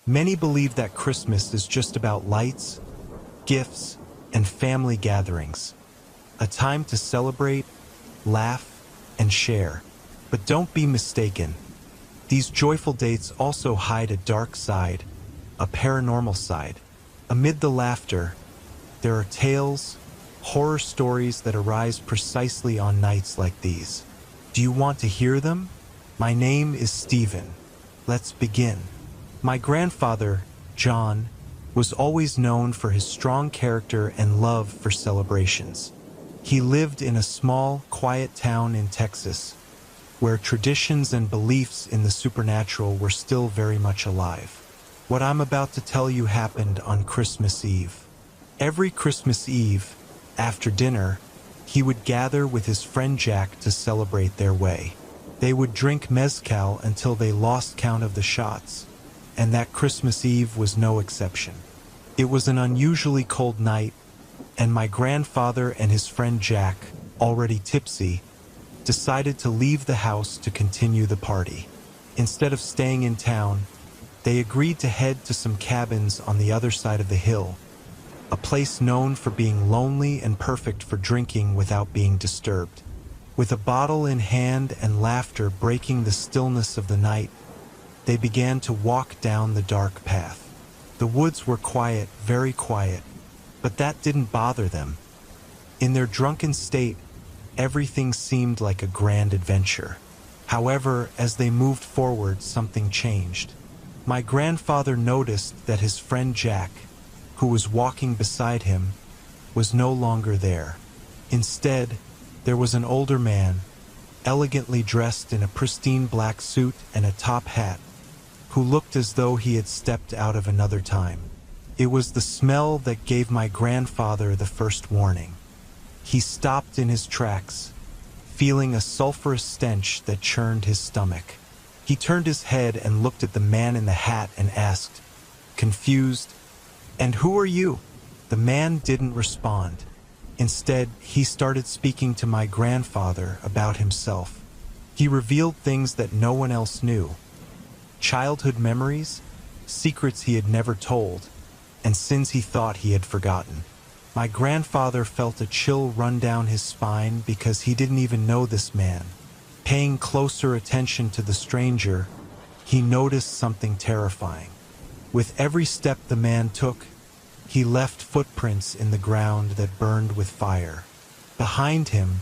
Many believe that Christmas is just about lights, gifts, and family gatherings. A time to celebrate, laugh, and share. But don't be mistaken. These joyful dates also hide a dark side, a paranormal side. Amid the laughter, there are tales, horror stories that arise precisely on nights like these. Do you want to hear them? My name is Stephen. Let's begin. My grandfather, John, was always known for his strong character and love for celebrations. He lived in a small, quiet town in Texas, where traditions and beliefs in the supernatural were still very much alive. What I'm about to tell you happened on Christmas Eve. Every Christmas Eve, after dinner, he would gather with his friend Jack to celebrate their way. They would drink mezcal until they lost count of the shots, and that Christmas Eve was no exception. It was an unusually cold night, and my grandfather and his friend Jack, already tipsy, decided to leave the house to continue the party. Instead of staying in town, they agreed to head to some cabins on the other side of the hill, a place known for being lonely and perfect for drinking without being disturbed. With a bottle in hand and laughter breaking the stillness of the night, they began to walk down the dark path. The woods were quiet, very quiet, but that didn't bother them. In their drunken state, everything seemed like a grand adventure. However, as they moved forward, something changed. My grandfather noticed that his friend Jack, who was walking beside him, was no longer there. Instead, there was an older man, elegantly dressed in a pristine black suit and a top hat, who looked as though he had stepped out of another time. It was the smell that gave my grandfather the first warning. He stopped in his tracks, feeling a sulphurous stench that churned his stomach. He turned his head and looked at the man in the hat and asked, confused, "And who are you?" The man didn't respond. Instead, he started speaking to my grandfather about himself. He revealed things that no one else knew. Childhood memories, secrets he had never told, and sins he thought he had forgotten. My grandfather felt a chill run down his spine because he didn't even know this man. Paying closer attention to the stranger, he noticed something terrifying. With every step the man took, he left footprints in the ground that burned with fire. Behind him,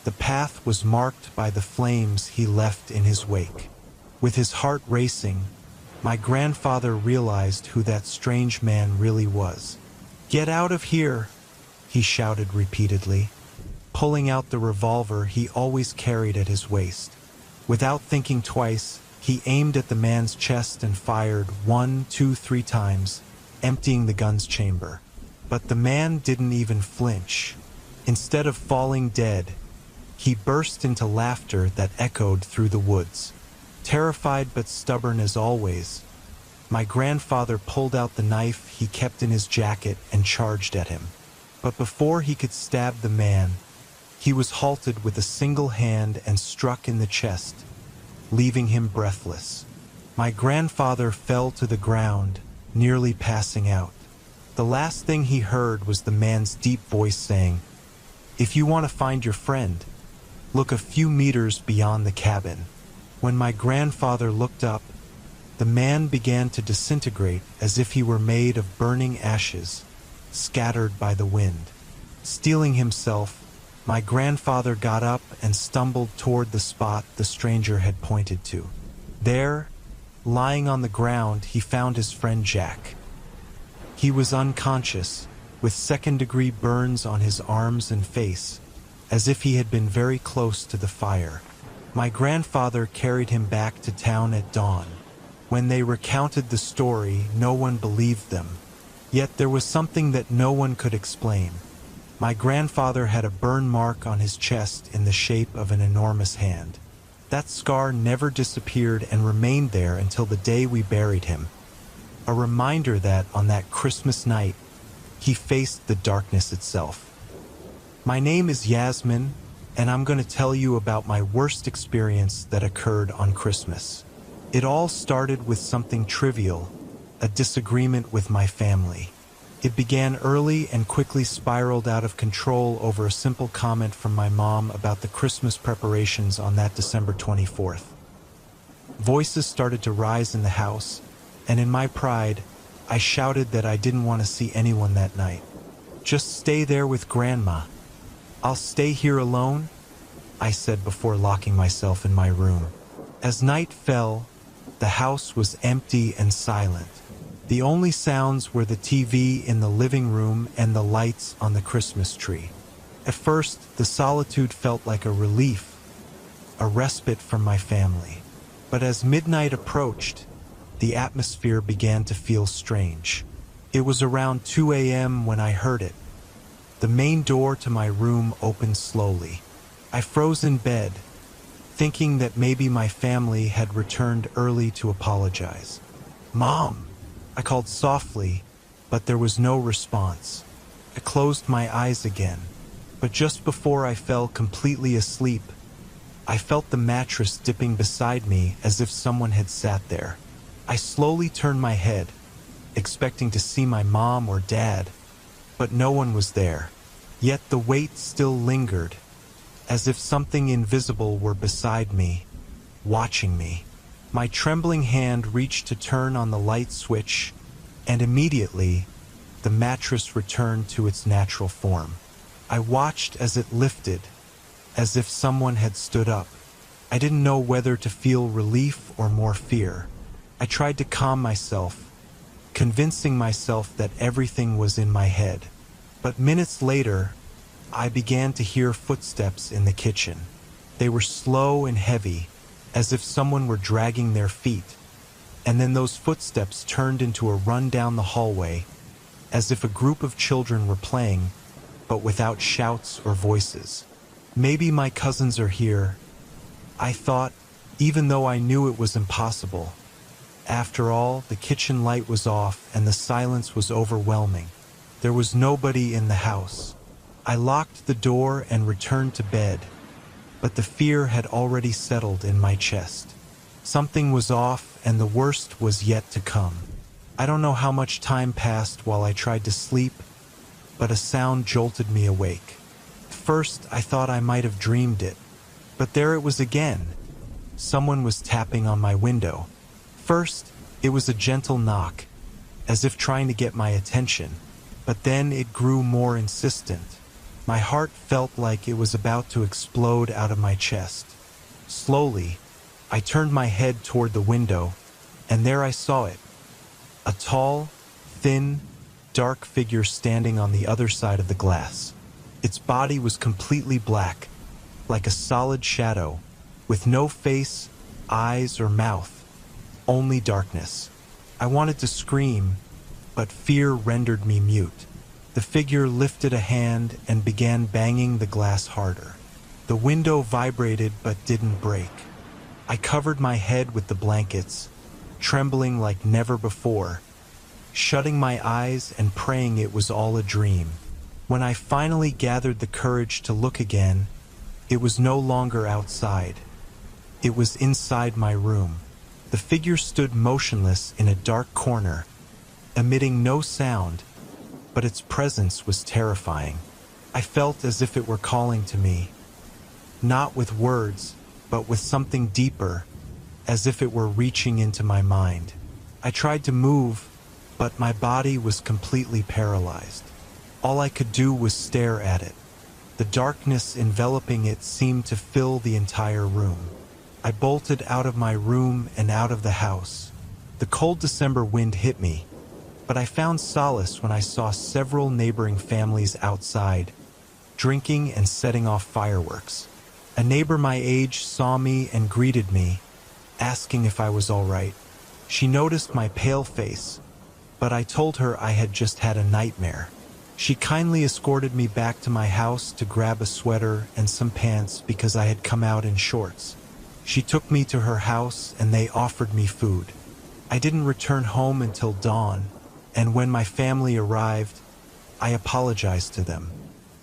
the path was marked by the flames he left in his wake. With his heart racing, my grandfather realized who that strange man really was. "Get out of here!" he shouted repeatedly, pulling out the revolver he always carried at his waist. Without thinking twice, he aimed at the man's chest and fired 1, 2, 3 times, emptying the gun's chamber. But the man didn't even flinch. Instead of falling dead, he burst into laughter that echoed through the woods. Terrified but stubborn as always, my grandfather pulled out the knife he kept in his jacket and charged at him. But before he could stab the man, he was halted with a single hand and struck in the chest, leaving him breathless. My grandfather fell to the ground, nearly passing out. The last thing he heard was the man's deep voice saying, "If you want to find your friend, look a few meters beyond the cabin." When my grandfather looked up, the man began to disintegrate as if he were made of burning ashes, scattered by the wind. Steeling himself, my grandfather got up and stumbled toward the spot the stranger had pointed to. There, lying on the ground, he found his friend Jack. He was unconscious, with second-degree burns on his arms and face, as if he had been very close to the fire. My grandfather carried him back to town at dawn. When they recounted the story, no one believed them. Yet there was something that no one could explain. My grandfather had a burn mark on his chest in the shape of an enormous hand. That scar never disappeared and remained there until the day we buried him. A reminder that, on that Christmas night, he faced the darkness itself. My name is Yasmin, and I'm going to tell you about my worst experience that occurred on Christmas. It all started with something trivial, a disagreement with my family. It began early and quickly spiraled out of control over a simple comment from my mom about the Christmas preparations on that December 24th. Voices started to rise in the house, and in my pride, I shouted that I didn't want to see anyone that night. "Just stay there with Grandma. I'll stay here alone," I said before locking myself in my room. As night fell, the house was empty and silent. The only sounds were the TV in the living room and the lights on the Christmas tree. At first, the solitude felt like a relief, a respite from my family. But as midnight approached, the atmosphere began to feel strange. It was around 2 a.m. when I heard it. The main door to my room opened slowly. I froze in bed, thinking that maybe my family had returned early to apologize. "Mom!" I called softly, but there was no response. I closed my eyes again, but just before I fell completely asleep, I felt the mattress dipping beside me as if someone had sat there. I slowly turned my head, expecting to see my mom or dad, but no one was there. Yet the weight still lingered, as if something invisible were beside me, watching me. My trembling hand reached to turn on the light switch, and immediately, the mattress returned to its natural form. I watched as it lifted, as if someone had stood up. I didn't know whether to feel relief or more fear. I tried to calm myself, convincing myself that everything was in my head. But minutes later, I began to hear footsteps in the kitchen. They were slow and heavy, as if someone were dragging their feet. And then those footsteps turned into a run down the hallway, as if a group of children were playing, but without shouts or voices. Maybe my cousins are here, I thought, even though I knew it was impossible. After all, the kitchen light was off and the silence was overwhelming. There was nobody in the house. I locked the door and returned to bed, but the fear had already settled in my chest. Something was off and the worst was yet to come. I don't know how much time passed while I tried to sleep, but a sound jolted me awake. First, I thought I might have dreamed it, but there it was again. Someone was tapping on my window. First, it was a gentle knock, as if trying to get my attention, but then it grew more insistent. My heart felt like it was about to explode out of my chest. Slowly, I turned my head toward the window, and there I saw it. A tall, thin, dark figure standing on the other side of the glass. Its body was completely black, like a solid shadow, with no face, eyes, or mouth, only darkness. I wanted to scream, but fear rendered me mute. The figure lifted a hand and began banging the glass harder. The window vibrated but didn't break. I covered my head with the blankets, trembling like never before, shutting my eyes and praying it was all a dream. When I finally gathered the courage to look again, it was no longer outside. It was inside my room. The figure stood motionless in a dark corner, emitting no sound, but its presence was terrifying. I felt as if it were calling to me, not with words, but with something deeper, as if it were reaching into my mind. I tried to move, but my body was completely paralyzed. All I could do was stare at it. The darkness enveloping it seemed to fill the entire room. I bolted out of my room and out of the house. The cold December wind hit me, but I found solace when I saw several neighboring families outside, drinking and setting off fireworks. A neighbor my age saw me and greeted me, asking if I was all right. She noticed my pale face, but I told her I had just had a nightmare. She kindly escorted me back to my house to grab a sweater and some pants because I had come out in shorts. She took me to her house and they offered me food. I didn't return home until dawn, and when my family arrived, I apologized to them.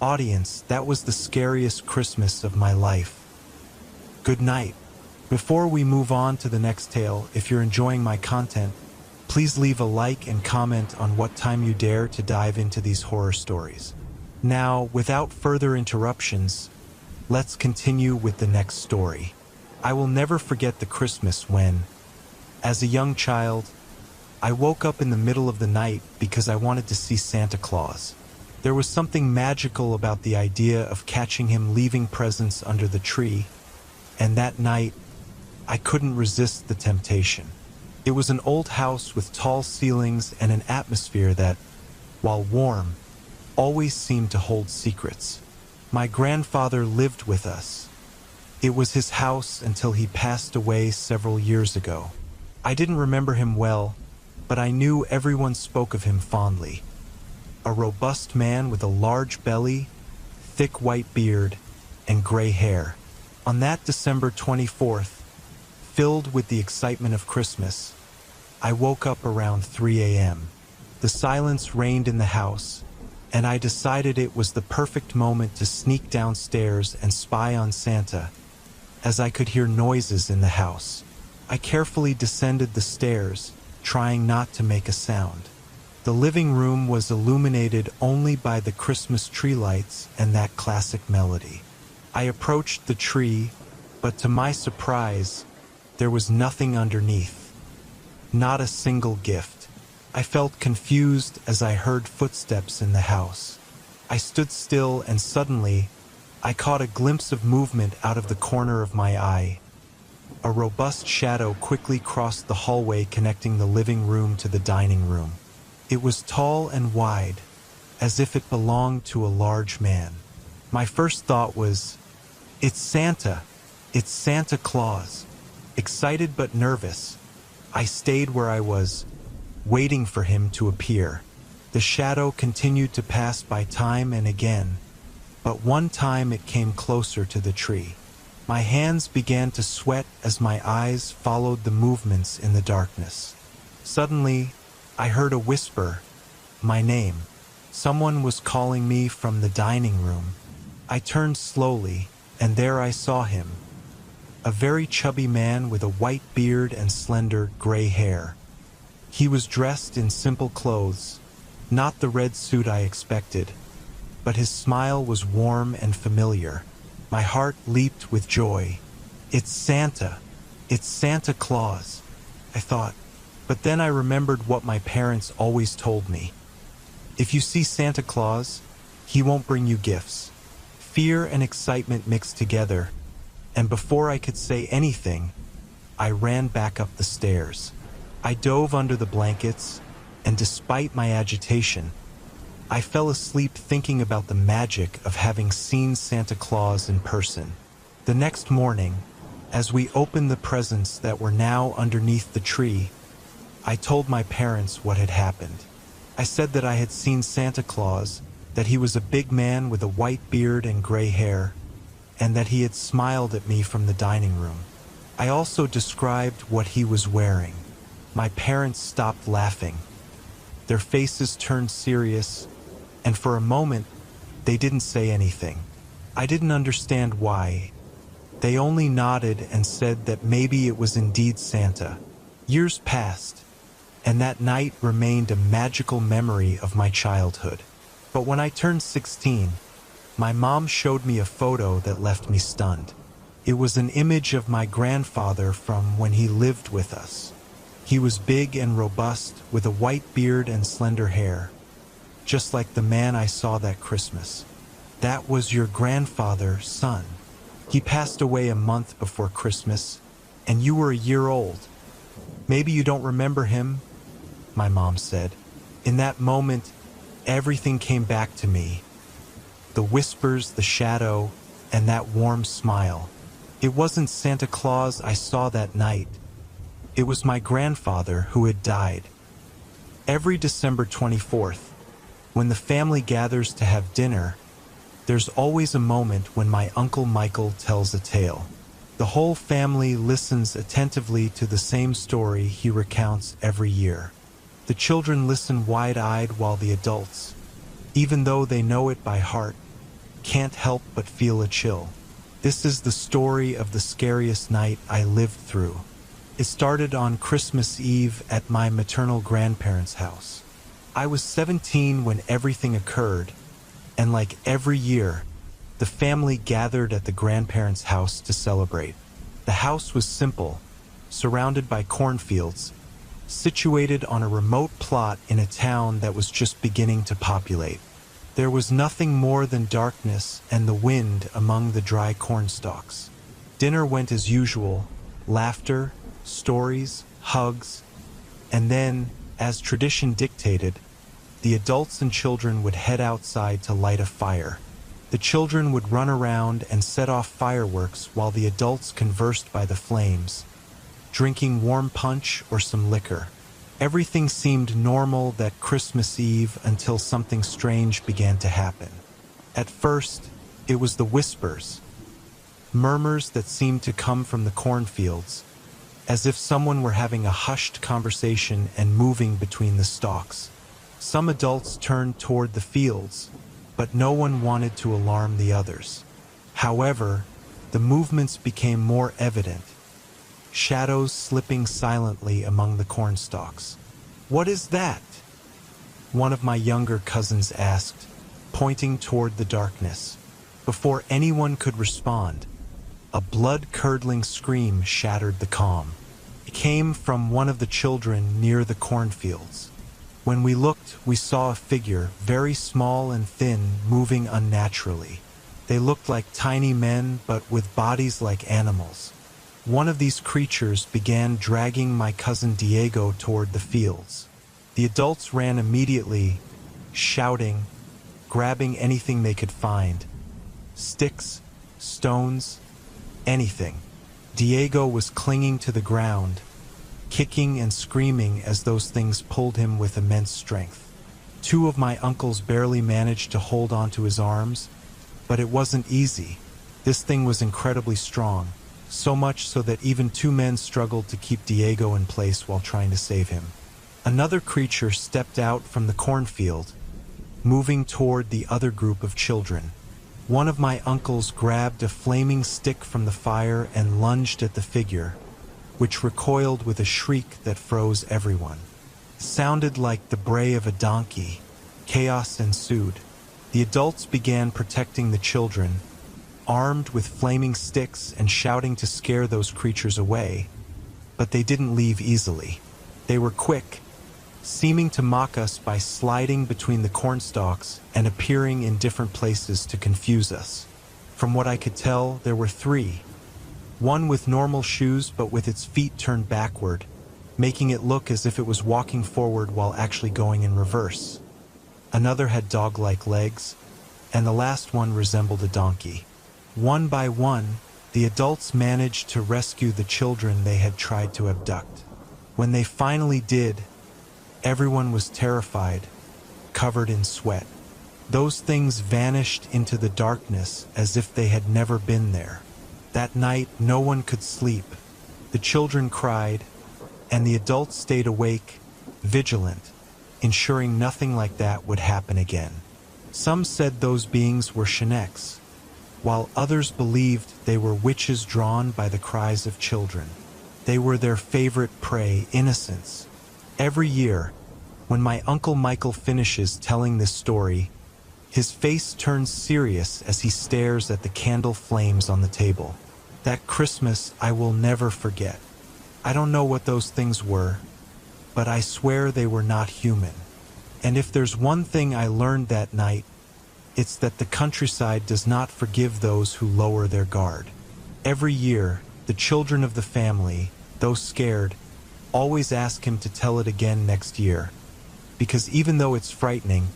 Audience, that was the scariest Christmas of my life. Good night. Before we move on to the next tale, if you're enjoying my content, Please leave a like and comment on what time you dare to dive into these horror stories. Now, without further interruptions, let's continue with the next story. I will never forget the Christmas when, as a young child, I woke up in the middle of the night because I wanted to see Santa Claus. There was something magical about the idea of catching him leaving presents under the tree, and that night, I couldn't resist the temptation. It was an old house with tall ceilings and an atmosphere that, while warm, always seemed to hold secrets. My grandfather lived with us. It was his house until he passed away several years ago. I didn't remember him well, but I knew everyone spoke of him fondly. A robust man with a large belly, thick white beard, and gray hair. On that December 24th, filled with the excitement of Christmas, I woke up around 3 a.m. The silence reigned in the house, and I decided it was the perfect moment to sneak downstairs and spy on Santa, as I could hear noises in the house. I carefully descended the stairs, trying not to make a sound. The living room was illuminated only by the Christmas tree lights and that classic melody. I approached the tree, but to my surprise, there was nothing underneath. Not a single gift. I felt confused as I heard footsteps in the house. I stood still and suddenly, I caught a glimpse of movement out of the corner of my eye. A robust shadow quickly crossed the hallway connecting the living room to the dining room. It was tall and wide, as if it belonged to a large man. My first thought was, "It's Santa! It's Santa Claus!" Excited but nervous, I stayed where I was, waiting for him to appear. The shadow continued to pass by time and again, but one time it came closer to the tree. My hands began to sweat as my eyes followed the movements in the darkness. Suddenly, I heard a whisper, my name. Someone was calling me from the dining room. I turned slowly, and there I saw him. A very chubby man with a white beard and slender gray hair. He was dressed in simple clothes, not the red suit I expected, but his smile was warm and familiar. My heart leaped with joy. "It's Santa! It's Santa Claus!" I thought, but then I remembered what my parents always told me. If you see Santa Claus, he won't bring you gifts. Fear and excitement mixed together, and before I could say anything, I ran back up the stairs. I dove under the blankets, and despite my agitation, I fell asleep thinking about the magic of having seen Santa Claus in person. The next morning, as we opened the presents that were now underneath the tree, I told my parents what had happened. I said that I had seen Santa Claus, that he was a big man with a white beard and gray hair, and that he had smiled at me from the dining room. I also described what he was wearing. My parents stopped laughing. Their faces turned serious, and for a moment, they didn't say anything. I didn't understand why. They only nodded and said that maybe it was indeed Santa. Years passed, and that night remained a magical memory of my childhood. But when I turned 16, my mom showed me a photo that left me stunned. It was an image of my grandfather from when he lived with us. He was big and robust, with a white beard and slender hair, just like the man I saw that Christmas. "That was your grandfather, son. He passed away a month before Christmas, and you were a year old. Maybe you don't remember him," my mom said. In that moment, everything came back to me. The whispers, the shadow, and that warm smile. It wasn't Santa Claus I saw that night. It was my grandfather who had died. Every December 24th, when the family gathers to have dinner, there's always a moment when my Uncle Michael tells a tale. The whole family listens attentively to the same story he recounts every year. The children listen wide-eyed while the adults, even though they know it by heart, can't help but feel a chill. This is the story of the scariest night I lived through. It started on Christmas Eve at my maternal grandparents' house. I was 17 when everything occurred, and like every year, the family gathered at the grandparents' house to celebrate. The house was simple, surrounded by cornfields, situated on a remote plot in a town that was just beginning to populate. There was nothing more than darkness and the wind among the dry corn stalks. Dinner went as usual, laughter, stories, hugs, and then, as tradition dictated, the adults and children would head outside to light a fire. The children would run around and set off fireworks while the adults conversed by the flames, drinking warm punch or some liquor. Everything seemed normal that Christmas Eve until something strange began to happen. At first, it was the whispers, murmurs that seemed to come from the cornfields, as if someone were having a hushed conversation and moving between the stalks. Some adults turned toward the fields, but no one wanted to alarm the others. However, the movements became more evident, shadows slipping silently among the corn stalks. "What is that?" one of my younger cousins asked, pointing toward the darkness. Before anyone could respond, a blood-curdling scream shattered the calm. It came from one of the children near the cornfields. When we looked, we saw a figure, very small and thin, moving unnaturally. They looked like tiny men, but with bodies like animals. One of these creatures began dragging my cousin Diego toward the fields. The adults ran immediately, shouting, grabbing anything they could find. Sticks, stones, anything. Diego was clinging to the ground, kicking and screaming as those things pulled him with immense strength. Two of my uncles barely managed to hold onto his arms, but it wasn't easy. This thing was incredibly strong, so much so that even two men struggled to keep Diego in place while trying to save him. Another creature stepped out from the cornfield, moving toward the other group of children. One of my uncles grabbed a flaming stick from the fire and lunged at the figure, which recoiled with a shriek that froze everyone. It sounded like the bray of a donkey. Chaos ensued. The adults began protecting the children, armed with flaming sticks and shouting to scare those creatures away. But they didn't leave easily. They were quick, seeming to mock us by sliding between the cornstalks and appearing in different places to confuse us. From what I could tell, there were three. One with normal shoes but with its feet turned backward, making it look as if it was walking forward while actually going in reverse. Another had dog-like legs, and the last one resembled a donkey. One by one, the adults managed to rescue the children they had tried to abduct. When they finally did, everyone was terrified, covered in sweat. Those things vanished into the darkness as if they had never been there. That night, no one could sleep. The children cried, and the adults stayed awake, vigilant, ensuring nothing like that would happen again. Some said those beings were Shineks, while others believed they were witches drawn by the cries of children. They were their favorite prey, innocents. Every year, when my Uncle Michael finishes telling this story, his face turns serious as he stares at the candle flames on the table. That Christmas I will never forget. I don't know what those things were, but I swear they were not human. And if there's one thing I learned that night, it's that the countryside does not forgive those who lower their guard. Every year, the children of the family, though scared, always ask him to tell it again next year. Because even though it's frightening,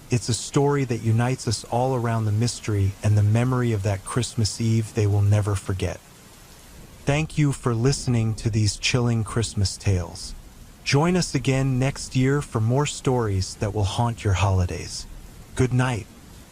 it's a story that unites us all around the mystery and the memory of that Christmas Eve they will never forget. Thank you for listening to these chilling Christmas tales. Join us again next year for more stories that will haunt your holidays. Good night.